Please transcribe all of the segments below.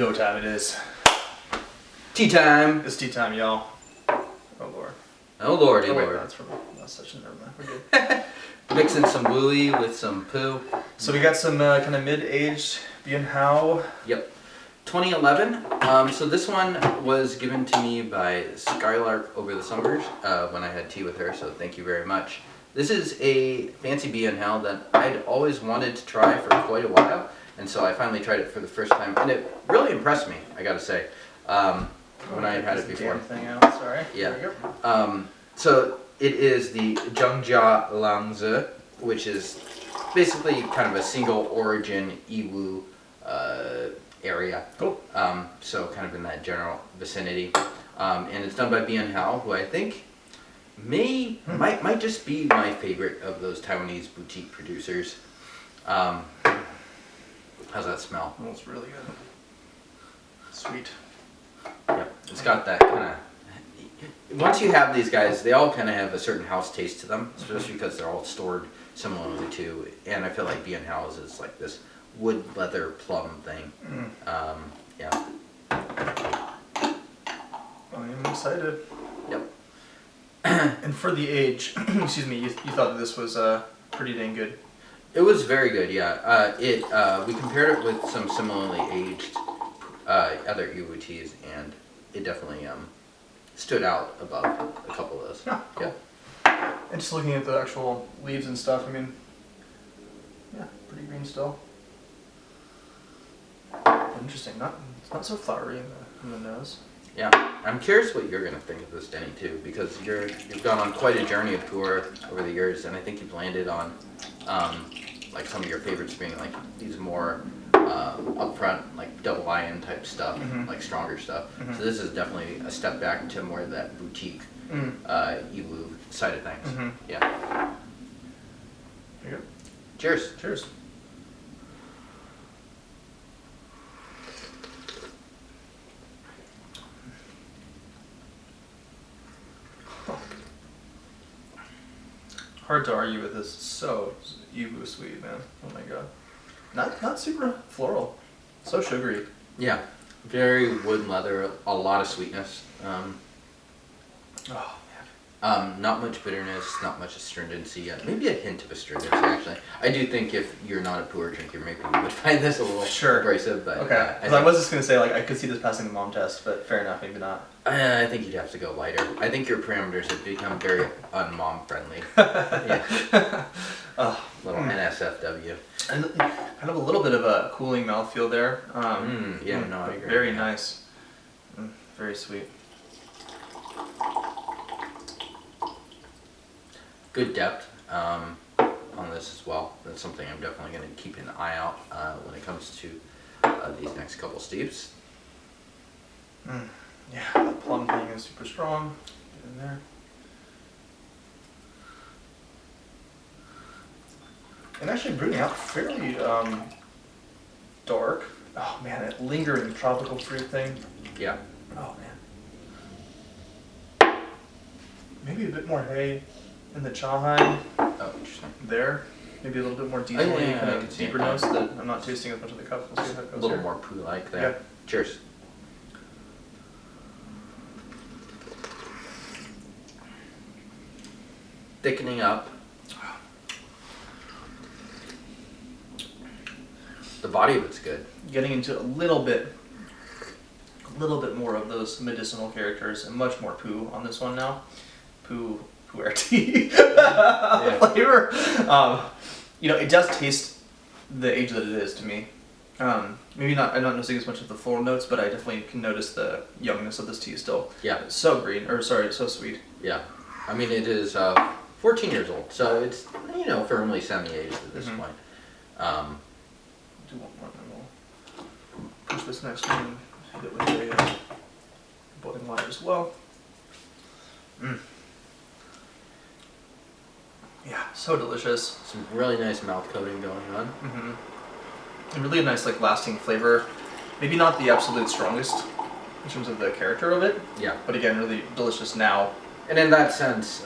know what time it is. Tea time. It's tea time, y'all. Oh lord. Oh lordy, Oh wait, lord. that's such a never mind. We're good. Mixing some wooey with some poo. So we got some kind of mid-aged Biyun Hao. Yep. 2011. So this one was given to me by Skylarke over the summers when I had tea with her. So thank you very much. This is a fancy Biyun Hao that I'd always wanted to try for quite a while, and so I finally tried it for the first time, and it really impressed me. I gotta say, when I had it before. Thing out. Sorry. Yeah. There we go. So it is the Zhengjialiangzi, which is basically kind of a single origin Yiwu area. Cool. So kind of in that general vicinity, and it's done by Biyun Hao, who I think might just be my favorite of those Taiwanese boutique producers. How's that smell? Oh, it's really good. Sweet. Yeah, it's got that kind of. Once you have these guys, they all kind of have a certain house taste to them, especially because they're all stored similarly too. And I feel like Biyun Hao's is like this wood leather plum thing. Yeah. I'm excited. Yep. And for the age, excuse me, you thought that this was pretty dang good. It was very good, yeah. We compared it with some similarly aged other Yiwu teas, and it definitely stood out above a couple of those. Yeah, cool. Yeah. And just looking at the actual leaves and stuff, I mean, yeah, pretty green still. Interesting. It's not so flowery in the nose. Yeah, I'm curious what you're gonna think of this, Denny, too, because you've gone on quite a journey of tour over the years, and I think you've landed on like some of your favorites being like these more upfront, like double iron type stuff, like stronger stuff. So this is definitely a step back to more of that boutique Yiwu side of things. Yeah. There you go. Cheers. Cheers. Hard to argue with this. It's so Yiwu sweet, man. Oh my god. Not super floral. So sugary. Yeah. Very wood leather, a lot of sweetness. Oh Not much bitterness, not much astringency. Maybe a hint of astringency, actually. I do think if you're not a poor drinker, maybe you would find this a little abrasive. But okay. I was just gonna say, like, I could see this passing the mom test, but fair enough, maybe not. I think you'd have to go lighter. I think your parameters have become very un-mom friendly. Yeah. Little NSFW. And kind of a little bit of a cooling mouthfeel there. Yeah, no, I agree. Very nice. Very sweet. Good depth on this as well. That's something I'm definitely going to keep an eye out when it comes to these next couple steeps. Yeah, the plum thing is super strong. Get in there. And actually brewing out fairly dark. Oh man, that lingering tropical fruit thing. Yeah. Oh man. Maybe a bit more hay in the Chahan. Oh, interesting. There. Maybe a little bit more diesel kind of deeper notes that I'm not tasting as much of the cup. We'll see how it goes a little here. more poo-like there. Yeah. Cheers. Thickening up. The body of it's good. Getting into a little bit more of those medicinal characters and much more poo on this one now. Tea flavor. It does taste the age that it is to me. Maybe not. I'm not noticing as much of the floral notes, but I definitely can notice the youngness of this tea still. Yeah. It's so green, so sweet. Yeah. I mean, it is 14 years old, so it's firmly semi-aged at this point. Do one more, and we'll push this next one and hit it with a boiling water as well. Yeah, so delicious. Some really nice mouth coating going on. And really a nice, like, lasting flavor. Maybe not the absolute strongest in terms of the character of it. Yeah. But again, really delicious now. And in that sense,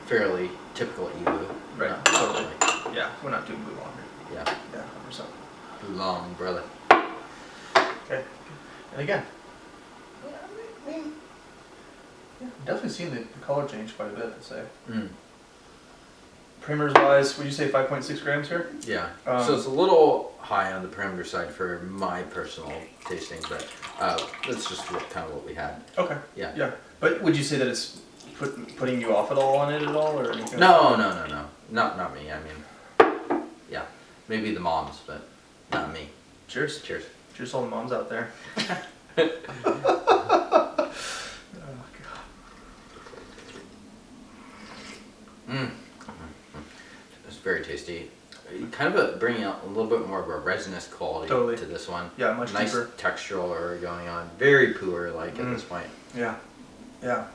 fairly typical Yiwu. Right. Totally. Yeah, we're not doing blue longer. Yeah. Yeah, 100%. Blue long, brother. Okay. And again, I mean, yeah, definitely seen the color change quite a bit, I'd say. Parameters wise, would you say 5.6 grams here? Yeah. So it's a little high on the parameter side for my personal tasting, but that's just kind of what we had. Okay. Yeah. Yeah. But would you say that it's putting you off at all on it at all, or anything? No. Not me. I mean, yeah, maybe the moms, but not me. Cheers. Cheers. Cheers to all the moms out there. It's very tasty. Kind of bringing out a little bit more of a resinous quality to this one. Yeah, much nice deeper. Textural going on. Very puer-like at this point. Yeah, yeah.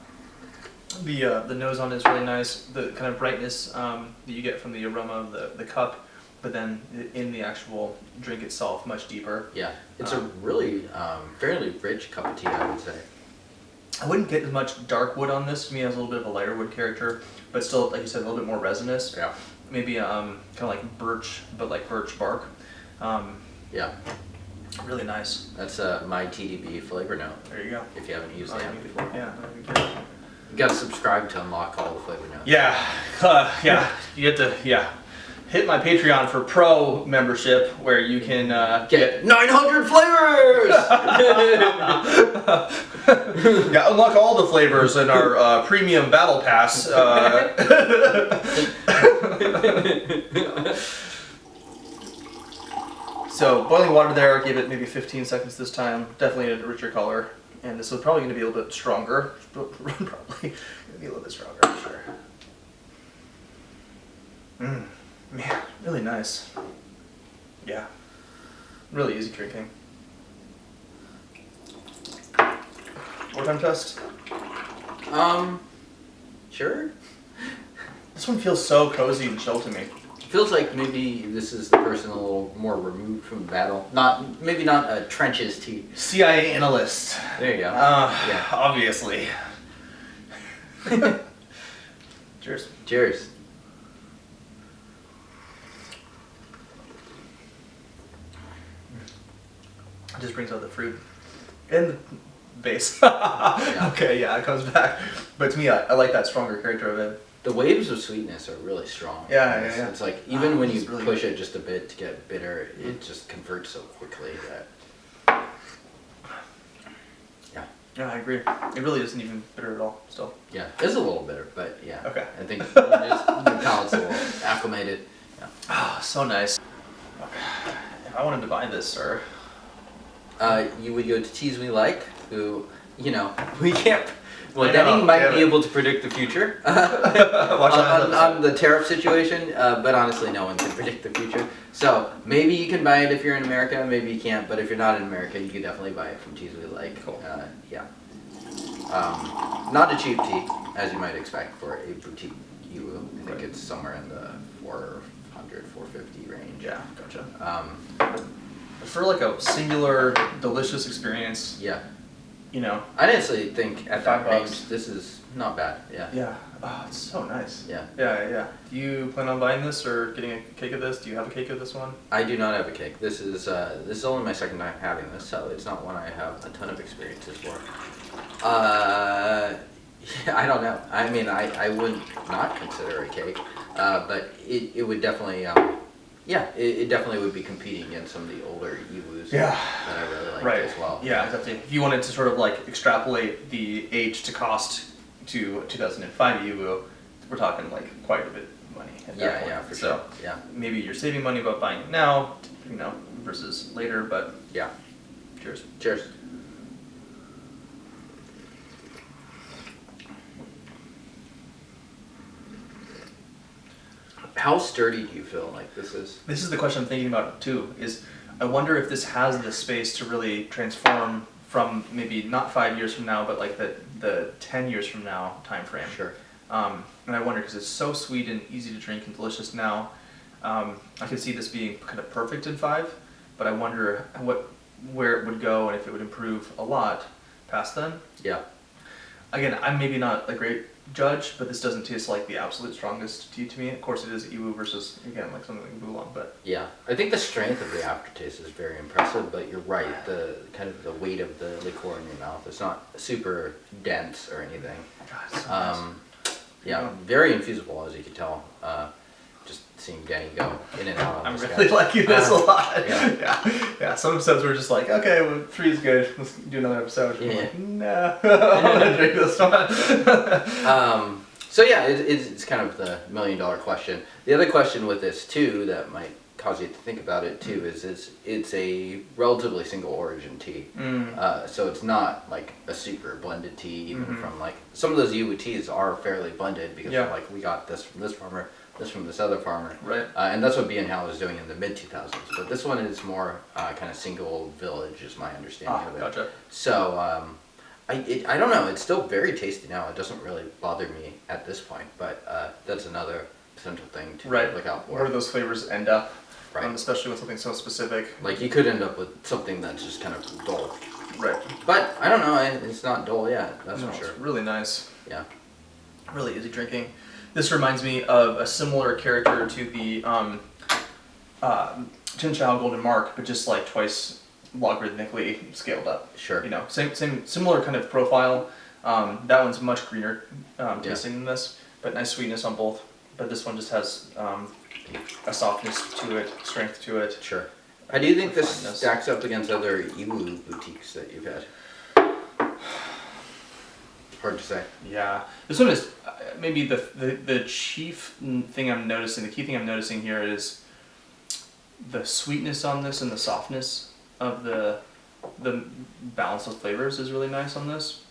The nose on it is really nice. The kind of brightness that you get from the aroma of the cup, but then in the actual drink itself, much deeper. Yeah, it's a really fairly rich cup of tea, I would say. I wouldn't get as much dark wood on this. To me, it has a little bit of a lighter wood character, but still, like you said, a little bit more resinous. Yeah. Maybe kind of like birch, but like birch bark. Yeah. Really nice. That's my TDB flavor note. There you go. If you haven't used the app before. Yeah. You gotta subscribe to unlock all the flavor notes. Yeah. Yeah. You have to, hit my Patreon for pro membership where you can get 900 flavors! Yeah, unlock all the flavors in our premium battle pass. So boiling water there, gave it maybe 15 seconds this time. Definitely a richer color. And this is probably going to be a little bit stronger. Probably going to be a little bit stronger, for sure. Man, really nice. Yeah. Really easy drinking. Wartime test? Sure. This one feels so cozy and chill to me. Feels like maybe this is the person a little more removed from battle. Maybe not trenches tea. CIA analyst. There you go. Yeah. Obviously. Cheers. Cheers. It just brings out the fruit and the base. Yeah. Okay, yeah, it comes back. But to me, I like that stronger character of it. The waves of sweetness are really strong. Yeah. It's like even when you really push good. it just a bit to get bitter, it just converts so quickly that. Yeah. Yeah, I agree. It really isn't even bitter at all, still. Yeah, it's a little bitter, but yeah. Okay. I think your palate's a little acclimated. Yeah. Oh, so nice. If I wanted to buy this, sir. You would go to Teas We Like, who, we can't. Well, I know, Denny might damn be it. able to predict the future Watch out. on the tariff situation, but honestly, no one can predict the future. So maybe you can buy it if you're in America, maybe you can't. But if you're not in America, you can definitely buy it from Teas We Like. Cool. Yeah. Not a cheap tea, as you might expect for a boutique Yiwu. I think it's somewhere in the 400, 450 range. Yeah, gotcha. For like a singular, delicious experience, Yeah. I I honestly think at that $5. range, this is not bad. Yeah. Yeah. Oh, it's so nice. Yeah. Yeah. Do you plan on buying this or getting a cake of this? Do you have a cake of this one? I do not have a cake. This is only my second time having this, so it's not one I have a ton of experiences for. Yeah, I don't know. I mean, I would not consider a cake, but it would definitely, it definitely would be competing against some of the older Yiwus that I really like as well. Yeah, exactly. If you wanted to sort of like extrapolate the age to cost to 2005 Yiwu, we're talking like quite a bit of money at that point. Yeah, for so sure. Yeah. Maybe you're saving money about buying it now, versus later, but Yeah. cheers. Cheers. How sturdy do you feel like this is? This is the question I'm thinking about too, is I wonder if this has the space to really transform from maybe not 5 years from now, but like the 10 years from now time frame. Sure. And I wonder, because it's so sweet and easy to drink and delicious now, I could see this being kind of perfect in 5, but I wonder where it would go and if it would improve a lot past then. Yeah. again, I'm maybe not a great judge, but this doesn't taste like the absolute strongest tea to me. Of course, it is Iwu versus, again, like something like Oolong, but Yeah, I think the strength of the aftertaste is very impressive, but you're right, the kind of the weight of the liqueur in your mouth, it's not super dense or anything. God, it's so nice. Yeah, very infusible, as you can tell. Just seeing Denny go in and out on I'm this really guy. liking this a lot. Yeah. Yeah. Some episodes were just like, okay, well, 3 is good. Let's do another episode. Yeah. I'm like, no, I'm gonna drink this one. So yeah, it's kind of the $1 million question. The other question with this too that might cause you to think about it too is it's a relatively single origin tea. So it's not like a super blended tea even from like some of those Iwu teas are fairly blended because like we got this from this farmer, this from this other farmer. Right. And that's what Biyun was doing in the mid 2000s. But this one is more kind of single village is my understanding of it. Gotcha. So I don't know. It's still very tasty now. It doesn't really bother me at this point, but that's another potential thing to look out for. Where do those flavors end up? Right. Especially with something so specific. Like you could end up with something that's just kind of dull. Right. But I don't know. It's not dull yet. That's for sure. It's really nice. Yeah. Really easy drinking. This reminds me of a similar character to the Zhengjialiangzi Golden Mark, but just like twice logarithmically scaled up. Sure. You know, same similar kind of profile. That one's much greener tasting than this, but nice sweetness on both. But this one just has a softness to it, strength to it. Sure. How do you think this Refinedness. stacks up against other Iwu boutiques that you've had? Hard to say. Yeah, this one is maybe the chief thing I'm noticing. The key thing I'm noticing here is the sweetness on this and the softness of the balance of flavors is really nice on this.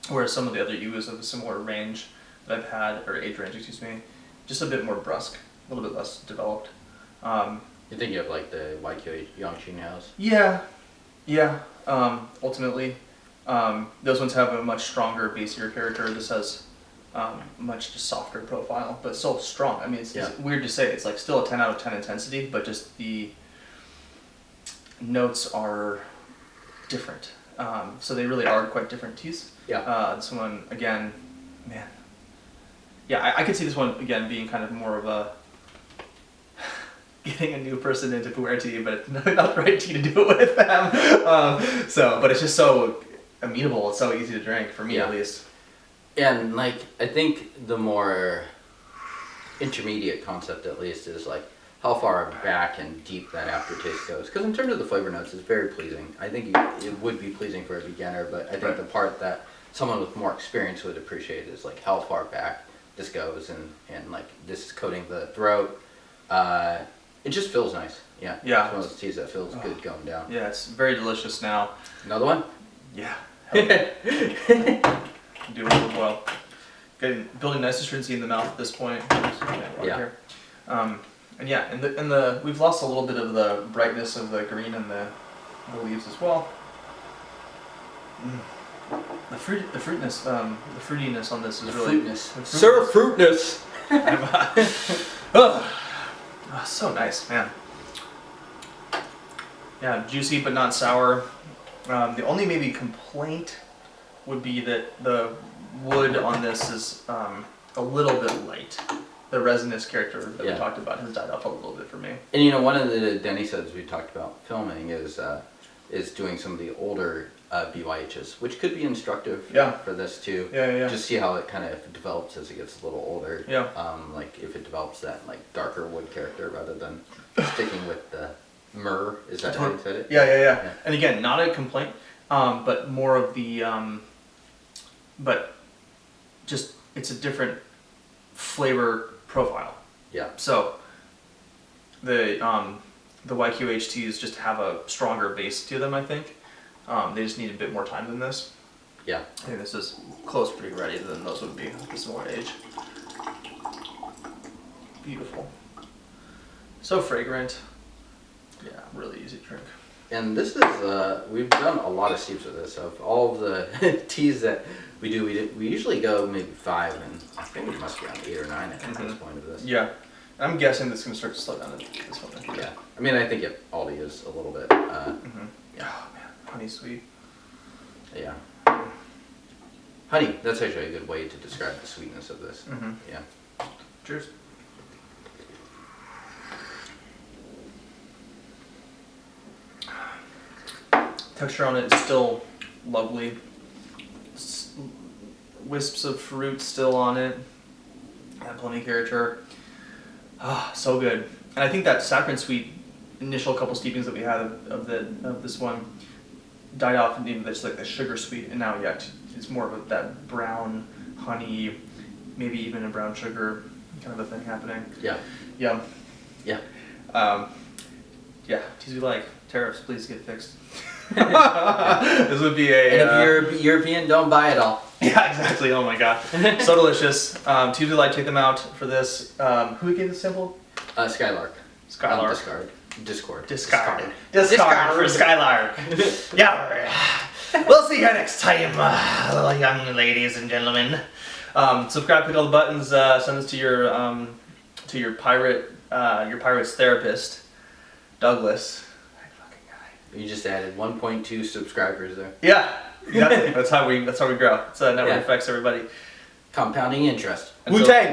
Whereas some of the other Iwus of a similar range that I've had, or age range, excuse me, just a bit more brusque, a little bit less developed. You think you have like the Zhengjialiangzi house? Yeah. Ultimately, those ones have a much stronger, basier character. This has much just softer profile, but still strong. I mean, it's weird to say. It's like still a 10 out of 10 intensity, but just the notes are different. So they really are quite different teas. Yeah. This one, again, man. Yeah, I could see this one, again, being kind of more of a getting a new person into pu'er tea, but not the right tea to do it with them. But it's just so amenable. It's so easy to drink, for me at least. And like, I think the more intermediate concept at least is like how far back and deep that aftertaste goes. Because in terms of the flavor notes, it's very pleasing. I think it would be pleasing for a beginner, but I think the part that someone with more experience would appreciate is like how far back this goes and like this is coating the throat. It just feels nice. Yeah. Yeah. It's one of those teas that feels good going down. Yeah, it's very delicious now. Another one? Yeah. Hell yeah. Do it really well. Building nice astringency in the mouth at this point. Yeah. And yeah, and the we've lost a little bit of the brightness of the green and the leaves as well. The fruitiness on this is really fruitness. Sir, fruitness. So nice, man. Yeah, juicy but not sour. The only maybe complaint would be that the wood on this is a little bit light. The resinous character that we talked about has died off a little bit for me. And you know, one of the Denny says we talked about filming is doing some of the older BYHs, which could be instructive for this too. Yeah. Just see how it kind of develops as it gets a little older. Yeah. Like if it develops that like darker wood character rather than sticking with the myrrh. Is that how you said it? Yeah. And again, not a complaint, but more of the, but just it's a different flavor profile. Yeah. So the YQHTs just have a stronger base to them, I think. They just need a bit more time than this. Yeah. I think this is close pretty ready than those would be at a similar age. Beautiful. So fragrant. Yeah, really easy to drink. And this is, we've done a lot of steeps with this. Of all of the teas that we do, we usually go maybe 5, and I think we must be on 8 or 9 at this point of this. Yeah. I'm guessing this is going to start to slow down at this one. Yeah. I mean, I think it already is a little bit. Yeah. Oh, man. Honey sweet. Yeah. Honey, that's actually a good way to describe the sweetness of this. Mm-hmm. Yeah. Cheers. Texture on it is still lovely. Wisps of fruit still on it. And plenty of character. Ah, so good. And I think that saccharine sweet initial couple steepings that we had of this one died off into just like the sugar sweet, and now it's more of that brown honey, maybe even a brown sugar kind of a thing happening. Yeah. Yeah. Yeah. Yeah. Teas we like. Tariffs, please get fixed. This would be a. And if you're European, don't buy it all. Yeah, exactly. Oh my god, so delicious. Teas we like. Take them out for this. Who gave the sample? Skylarke. Skylarke. Discord For Skylarke. Yeah. We'll see you next time, little young ladies and gentlemen. Subscribe, click all the buttons. Send this to your pirate's therapist, Douglas. You just added 1.2 subscribers there. Yeah, exactly. That's how we grow. It's network Yeah. effects, everybody. Compounding interest. Until- Wu-Tang!